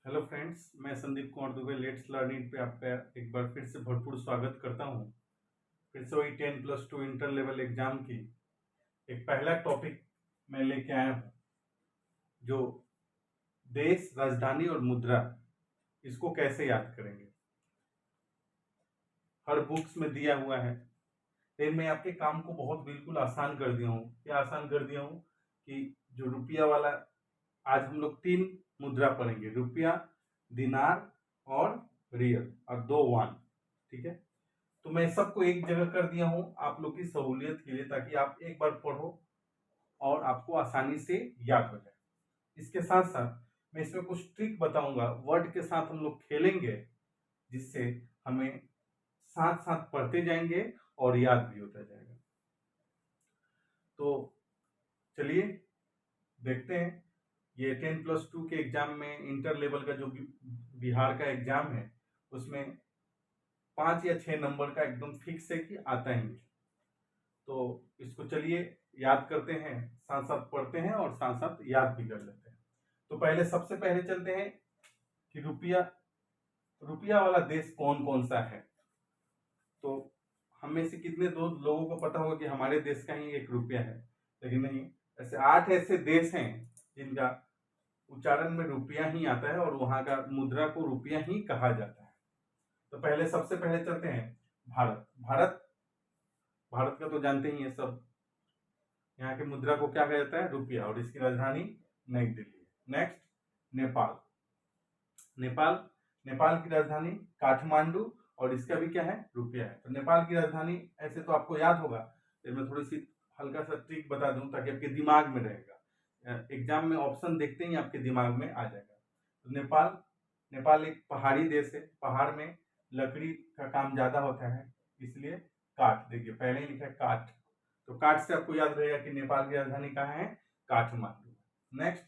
Hello friends, मैं Sandeep Kumar Dubey let's learning पे आपका एक बार फिर से भरपूर स्वागत करता हूँ। फिर से वही 10+2 इंटर लेवल एग्जाम की एक पहला टॉपिक मैं लेके आया हूँ, जो देश, राजधानी और मुद्रा, इसको कैसे याद करेंगे। हर बुक्स में दिया हुआ है, लेकिन मैं आपके काम को बहुत बिल्कुल आसान कर दिया हूँ। क्या आसान कर दिया हूँ कि जो रुपया वाला, आज हम लोग 3 मुद्रा पढ़ेंगे, रुपया, दिनार और रियल, और 2 वान। ठीक है, तो मैं सबको एक जगह कर दिया हूं आप लोग की सहूलियत के लिए, ताकि आप एक बार पढ़ो और आपको आसानी से याद हो जाए। इसके साथ साथ मैं इसमें कुछ ट्रिक बताऊंगा, वर्ड के साथ हम लोग खेलेंगे, जिससे हमें साथ साथ पढ़ते जाएंगे और याद भी होता जाएगा। तो चलिए देखते हैं। ये 10+2 के एग्जाम में, इंटर लेवल का जो बिहार का एग्जाम है, उसमें 5 या 6 नंबर का एकदम फिक्स है कि आता ही है। तो इसको चलिए याद करते हैं, साथ साथ पढ़ते हैं और साथ साथ याद भी कर लेते हैं। तो पहले सबसे पहले चलते हैं कि रुपया, रुपया वाला देश कौन कौन सा है। तो हम में से कितने दो लोगों को पता होगा कि हमारे देश का ही एक रुपया है, लेकिन नहीं, ऐसे 8 ऐसे देश हैं जिनका उच्चारण में रुपया ही आता है और वहां का मुद्रा को रुपया ही कहा जाता है। तो पहले सबसे पहले चलते हैं भारत। भारत का तो जानते ही है सब, यहाँ की मुद्रा को क्या कहा जाता है, रुपया, और इसकी राजधानी नई दिल्ली है। नेक्स्ट, नेपाल। नेपाल नेपाल की राजधानी काठमांडू, और इसका भी क्या है, रुपया है। तो नेपाल की राजधानी ऐसे तो आपको याद होगा, फिर मैं थोड़ी सी हल्का सा ट्रिक बता दूं ताकि आपके दिमाग में रहेगा। एग्जाम में ऑप्शन देखते ही आपके दिमाग में आ जाएगा। तो नेपाल एक पहाड़ी देश है, पहाड़ में लकड़ी का काम ज्यादा होता है, इसलिए काठ, देखिए पहले ही लिखा है काठ। तो काठ से आपको याद रहेगा कि नेपाल की राजधानी कहाँ है, काठमांडू। नेक्स्ट,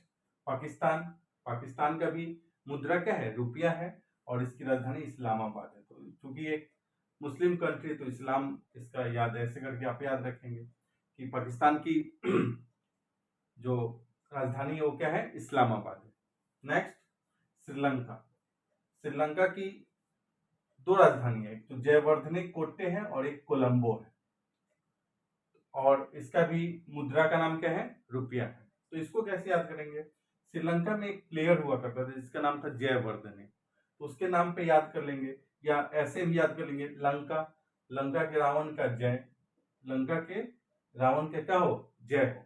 पाकिस्तान। पाकिस्तान का भी मुद्रा क्या है, रुपया है, और इसकी राजधानी इस्लामाबाद है। तो चूंकि एक मुस्लिम कंट्री, तो इस्लाम इसका याद ऐसे करके आप याद रखेंगे कि पाकिस्तान की जो राजधानी है वो क्या है, इस्लामाबाद है। नेक्स्ट, श्रीलंका। श्रीलंका की 2 राजधानी है, एक तो जयवर्धने कोट्टे है और एक कोलंबो है, और इसका भी मुद्रा का नाम क्या है, रुपया है। तो इसको कैसे याद करेंगे, श्रीलंका में एक प्लेयर हुआ करता था जिसका नाम था जयवर्धने, तो उसके नाम पे याद कर लेंगे, या ऐसे भी याद कर लेंगे, लंका, लंका के रावण का जय, लंका के रावण के क्या हो, जय हो।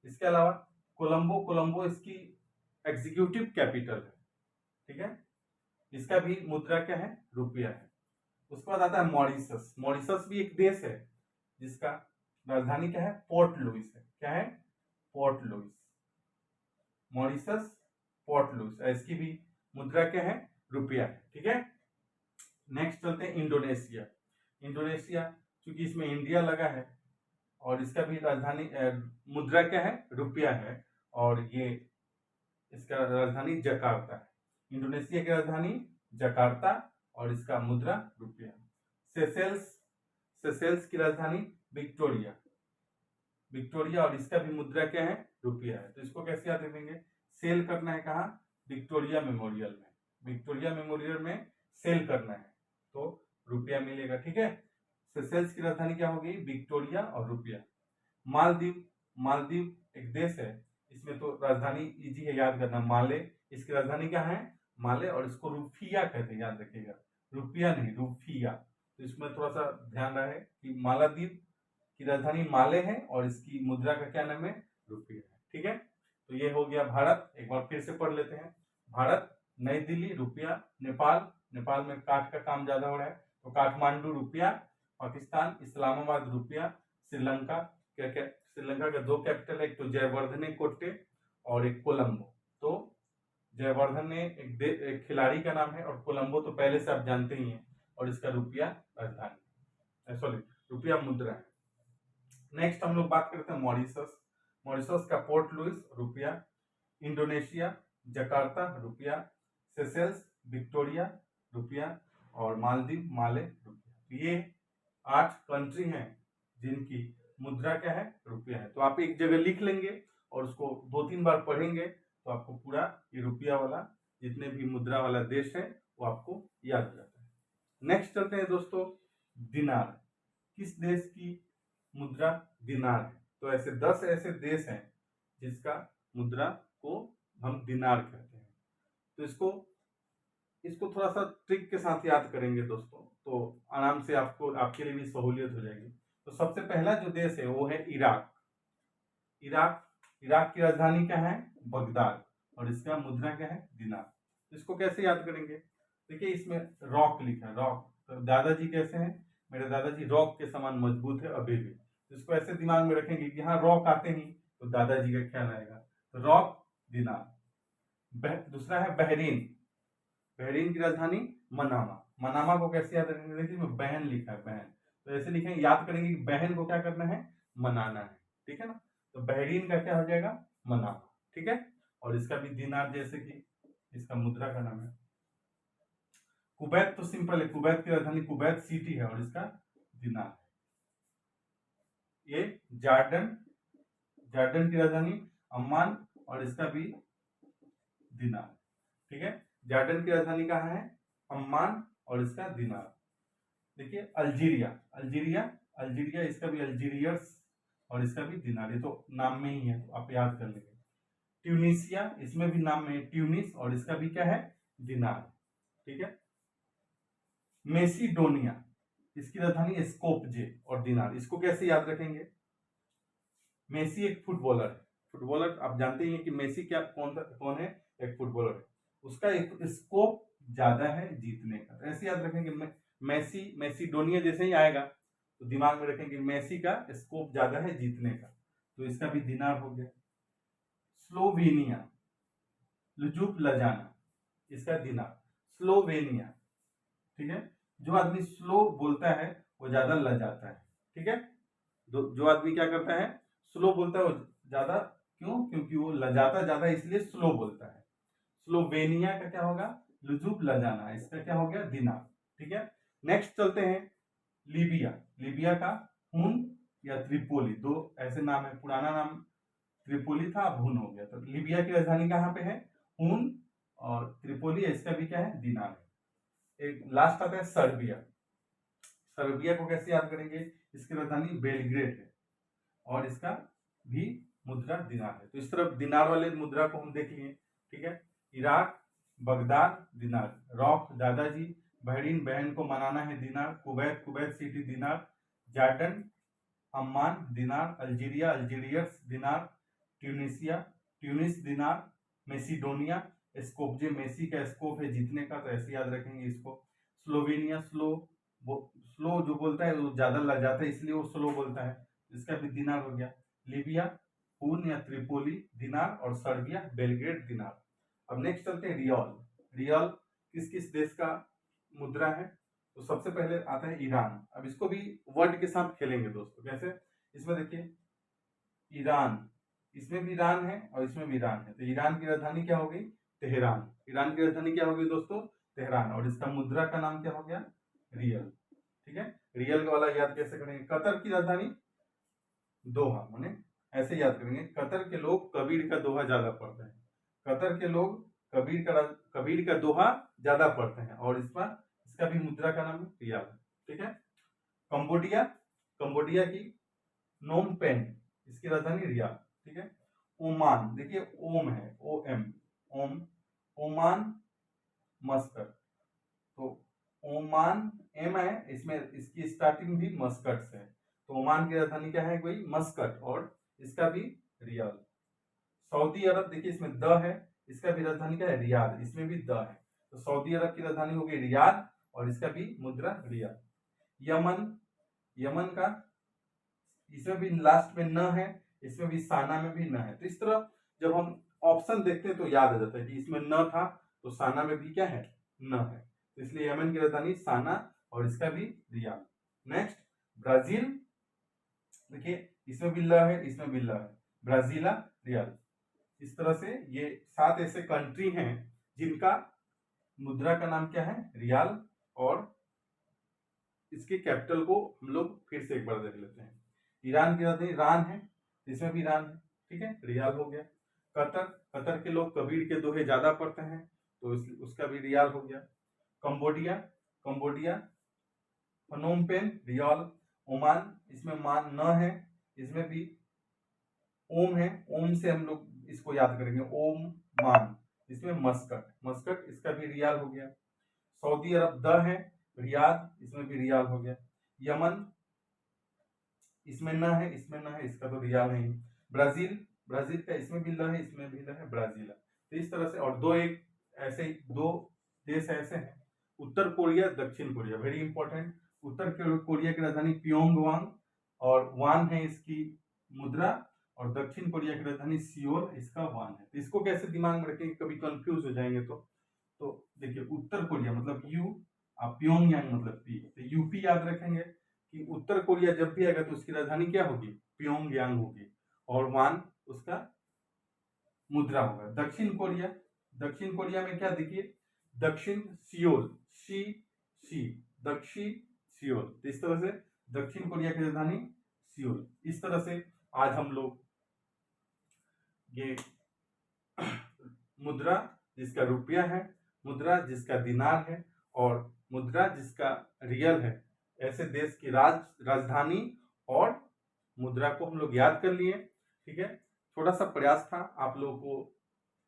इसके अलावा कोलंबो, कोलंबो इसकी एग्जीक्यूटिव कैपिटल है। ठीक है, इसका भी मुद्रा क्या है, रुपया है। उसके बाद आता है मॉरिशस। मॉरिशस भी एक देश है जिसका राजधानी क्या है, पोर्ट लुइस है। क्या है, Port Louis. Mauritius, Port Louis, इसकी भी मुद्रा क्या है, रुपया है। ठीक है, नेक्स्ट चलते हैं इंडोनेशिया। इंडोनेशिया, क्योंकि इसमें इंडिया लगा है, और इसका भी राजधानी मुद्रा क्या है, रुपया है, और ये इसका राजधानी जकार्ता है। इंडोनेशिया की राजधानी जकार्ता, और इसका मुद्रा रुपया। सेशेल्स, सेशेल्स की राजधानी विक्टोरिया, विक्टोरिया, और इसका भी मुद्रा क्या है, रुपया है। तो इसको कैसे याद रखेंगे, सेल करना है कहाँ, विक्टोरिया मेमोरियल में, विक्टोरिया मेमोरियल में सेल करना है, तो रुपया मिलेगा। ठीक है, सेशेल्स की राजधानी क्या होगी, विक्टोरिया और रुपया। मालदीव, मालदीव एक देश है, इसमें तो राजधानी इजी है याद करना, माले, इसकी राजधानी क्या है, माले, और इसको रुफिया कहते हैं, याद रखिएगा, रुपया नहीं, रुफिया। तो इसमें थोड़ा सा ध्यान रहे कि मालदीव की राजधानी माले है और इसकी मुद्रा का क्या नाम है, रुपया है। ठीक है, तो ये हो गया भारत। एक बार फिर से पढ़ लेते हैं। भारत, नई दिल्ली, रुपया। नेपाल, नेपाल में काठ का काम ज्यादा हो रहा है, तो काठमांडू, रुपया। पाकिस्तान, इस्लामाबाद, रुपया। श्रीलंका, क्या क्या, श्रीलंका का 2 कैपिटल है, एक तो जयवर्धने कोट्टे और एक कोलंबो। तो जयवर्धने एक खिलाड़ी का नाम है, और कोलंबो तो पहले से आप जानते ही हैं, और इसका रुपया राजधानी, सॉरी, रुपया मुद्रा है। नेक्स्ट हम लोग बात करते हैं मॉरिशस। मॉरिशस का पोर्ट लुइस, रुपया। इंडोनेशिया, जकार्ता, रुपया। सेशेल्स, विक्टोरिया, रुपया, और मालदीव, माले, रुपया। ये 8 कंट्री हैं जिनकी मुद्रा क्या है, रुपया है। तो आप एक जगह लिख लेंगे और उसको 2-3 बार पढ़ेंगे, तो आपको पूरा ये रुपया वाला जितने भी मुद्रा वाला देश है वो आपको याद हो जाता है। नेक्स्ट चलते हैं दोस्तों, दिनार। किस देश की मुद्रा दिनार है? तो ऐसे 10 ऐसे देश हैं जिसका मुद्रा को हम दिनार कहते हैं। तो इसको थोड़ा सा ट्रिक के साथ याद करेंगे दोस्तों, तो आराम से आपको आपके लिए भी सहूलियत हो जाएगी। तो सबसे पहला जो देश है वो है इराक। इराक की राजधानी क्या है? बगदाद, और इसका मुद्रा क्या है? दिनार। इसको कैसे याद करेंगे? देखिए इसमें रॉक लिखा है, रॉक। तो दादाजी कैसे हैं? मेरे दादाजी रॉक के समान मजबूत है अभी भी। तो इसको ऐसे दिमाग में रखेंगे कि हाँ रॉक आते ही तो दादाजी का ख्याल आएगा। तो रॉक, दिनार। दूसरा है बहरीन। बहरीन की राजधानी मनामा। मनामा को कैसे याद रखेंगे? देखिए इसमें बहन लिखा है, बहन। तो ऐसे लिखेंगे, याद करेंगे कि बहन को क्या करना है? मनाना है। ठीक है ना? तो बहरीन का क्या हो जाएगा? मनामा। ठीक है। और इसका भी दिनार, जैसे कि इसका मुद्रा का नाम है। कुवैत तो सिंपल है, कुवैत की राजधानी कुवैत सिटी है और इसका दिनार है। ये जॉर्डन की राजधानी अम्मान और इसका भी दिनार। ठीक है। जॉर्डन की राजधानी कहाँ है? अम्मान और इसका दिनार। देखिए अल्जीरिया, इसका भी अल्जीरियस और इसका भी दिनार। ये तो नाम में ही है तो आप याद कर लेंगे। ट्यूनिसिया, इसमें भी नाम में है ट्यूनिस और इसका भी क्या है? दिनार। ठीक है। मेसिडोनिया, इसकी राजधानी स्कोपजे और दिनार। इसको कैसे याद रखेंगे? मेसी एक फुटबॉलर है, फुटबॉलर आप जानते ही हैं कि मेसी क्या कौन है? एक फुटबॉलर है। उसका एक स्कोप ज्यादा है जीतने का। ऐसे याद रखेंगे, मेसिडोनिया जैसे ही आएगा तो दिमाग में रखेंगे मेसी का स्कोप ज्यादा है जीतने का। तो इसका भी दिनार हो गया। स्लोवेनिया, लुजुप लजाना, इसका दिनार। स्लोवेनिया। ठीक है। जो आदमी स्लो बोलता है वो ज्यादा लजाता है। ठीक है। जो आदमी क्या करता है? स्लो बोलता है वो ज्यादा, क्यों? क्योंकि वो लजाता ज्यादा, इसलिए स्लो बोलता है। स्लोवेनिया का क्या होगा? लुजुब लजाना। इसका क्या हो गया? दिनार। ठीक है। नेक्स्ट चलते हैं लीबिया का हुन या त्रिपोली, दो ऐसे नाम है। पुराना नाम त्रिपोली था, अब हुन हो गया। तो लीबिया की राजधानी कहाँ पे है? हुन और त्रिपोली। इसका भी क्या है? दिनार है। एक लास्ट आता है सर्बिया को कैसे याद करेंगे? इसकी राजधानी बेलग्रेड है और इसका भी मुद्रा दिनार है। तो इस तरफ दिनार वाले मुद्रा को हम देख लिए। ठीक है। इराक, बगदाद, दिनार। रॉक, दादाजी। बहरीन, बहन को मनाना है, दिनार। कुवैत सिटी, दिनार। जॉर्डन, अम्मान, दिनार। अल्जीरिया, अल्जीरियस, दिनार। ट्यूनिस, दिनार। मेसिडोनिया, स्कोपजे, मेसी का स्कोप है जीतने का, तो ऐसे याद रखेंगे इसको। स्लोवेनिया, स्लो जो बोलता है वो ज्यादा लजाता है, इसलिए वो स्लो बोलता है। इसका भी दिनार हो गया। लीबिया, हुन या त्रिपोली, दिनार। और सर्बिया, बेलग्रेड, दिनार। अब नेक्स्ट चलते हैं रियाल किस किस देश का मुद्रा है? तो सबसे पहले आता है ईरान। अब इसको भी वर्ड के साथ खेलेंगे दोस्तों। कैसे? इसमें देखिए ईरान, इसमें भी ईरान है और इसमें भी ईरान है। तो ईरान की राजधानी क्या हो गई? तेहरान। ईरान की राजधानी क्या हो गई दोस्तों? तेहरान। और इसका मुद्रा का नाम क्या हो गया? रियल। ठीक है। रियल वाला याद कैसे करेंगे? कतर की राजधानी दोहा, माने ऐसे याद करेंगे, कतर के लोग कबीर का दोहा ज्यादा पढ़ते हैं। कतर के लोग कबीर का दोहा ज्यादा पढ़ते हैं और इसका भी मुद्रा का नाम रियाल। ठीक है। कंबोडिया की नोम पेन, इसकी राजधानी रियाल। ठीक है। ओमान, देखिए ओम है, ओम। Oman Muscat. तो ओमान एम है, इसमें इसकी स्टार्टिंग भी मस्कट से है। तो ओमान की राजधानी क्या है? कोई मस्कट और इसका भी रियाल। सऊदी अरब, देखिए इसमें द है, इसका भी राजधानी क्या है? रियाद। इसमें भी द है। तो सऊदी अरब की राजधानी हो गई रियाद और इसका भी मुद्रा रियाल। यमन का, इसमें भी लास्ट में न है, इसमें भी साना में भी न है। तो इस तरह जब हम ऑप्शन देखते हैं तो याद आ जाता है कि इसमें न था तो साना में भी क्या है? न है। तो इसलिए यमन की राजधानी साना और इसका भी रियाद। नेक्स्ट ब्राजील, देखिए इसमें भी ल है, इसमें भी ल है। ब्राजीला, रियाल। इस तरह से ये 7 ऐसे कंट्री हैं जिनका मुद्रा का नाम क्या है? रियाल। और इसके कैपिटल को हम लोग फिर से एक बार देख लेते हैं। ईरान की राजधानी ईरान है, इसमें भी ईरान है। ठीक है, रियाल हो गया। कतर के लोग कबीर के दोहे ज्यादा पढ़ते हैं तो उसका भी रियाल हो गया। Cambodia, Cambodia, Phnom Penh riel. Oman, इसमें मान न है, इसमें भी ओम है, ओम से हम लोग इसको याद करेंगे, ओम मान। इसमें मस्कट, मस्कट इसका भी रियाल हो गया। सऊदी अरब द है, रियाद, इसमें भी रियाल हो गया। यमन, इसमें न है, इसमें न है, इसका तो रियाल नहीं। ब्राजील, ब्राजील का इसमें भी ल है, इसमें भी ल है, ब्राजील। तो इस तरह से, और दो एक ऐसे ही दो देश ऐसे हैं। उत्तर कोरिया, दक्षिण कोरिया, वेरी इंपॉर्टेंट। उत्तर कोरिया की राजधानी प्योंगयांग और वान है इसकी मुद्रा, और दक्षिण कोरिया की राजधानी सियोल, इसका वान है। तो इसको कैसे दिमाग में रखेंगे, कभी कंफ्यूज हो जाएंगे तो देखिए उत्तर कोरिया मतलब यू, प्योंगयांग मतलब पी, तो यूपी याद रखेंगे कि उत्तर कोरिया जब भी आएगा तो उसकी राजधानी क्या होगी, प्योंगयांग होगी, और वान उसका मुद्रा होगा। दक्षिण कोरिया, दक्षिण कोरिया में क्या देखिए, दक्षिण सियोल, सी सी, दक्षिण सियोल। तो इस तरह से दक्षिण कोरिया की राजधानी सियोल। इस तरह से आज हम लोग ये मुद्रा जिसका रुपया है, मुद्रा जिसका दिनार है, और मुद्रा जिसका रियल है, ऐसे देश की राजधानी और मुद्रा को हम लोग याद कर लिए। ठीक है, थोड़ा सा प्रयास था आप लोगों को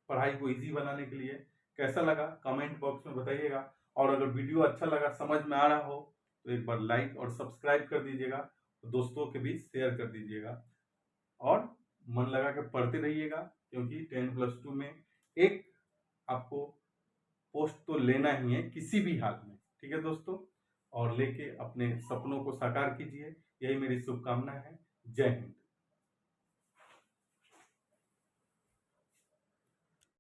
पढ़ाई को इजी बनाने के लिए। कैसा लगा कमेंट बॉक्स में बताइएगा, और अगर वीडियो अच्छा लगा, समझ में आ रहा हो, तो एक बार लाइक और सब्सक्राइब कर दीजिएगा, दोस्तों के बीच शेयर कर दीजिएगा, और मन लगा के पढ़ते रहिएगा, क्योंकि 10+2 में एक आपको पोस्ट तो लेना ही है किसी भी हाल में। ठीक है दोस्तों, और लेके अपने सपनों को साकार कीजिए, यही मेरी शुभकामना है। जय हिंद।